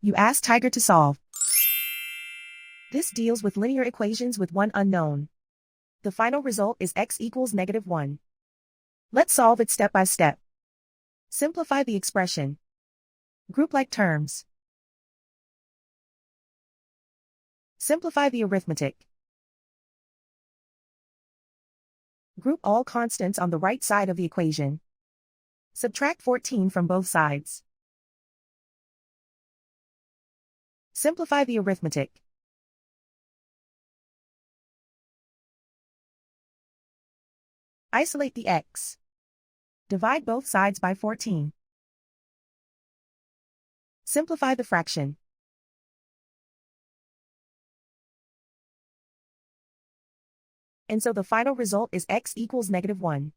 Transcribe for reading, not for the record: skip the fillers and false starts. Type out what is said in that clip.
You ask Tiger to solve. This deals with linear equations with one unknown. The final result is x equals -1. Let's solve it step by step. Simplify the expression. Group like terms. Simplify the arithmetic. Group all constants on the right side of the equation. Subtract 14 from both sides. Simplify the arithmetic. Isolate the x. Divide both sides by 14. Simplify the fraction. And so the final result is x equals -1.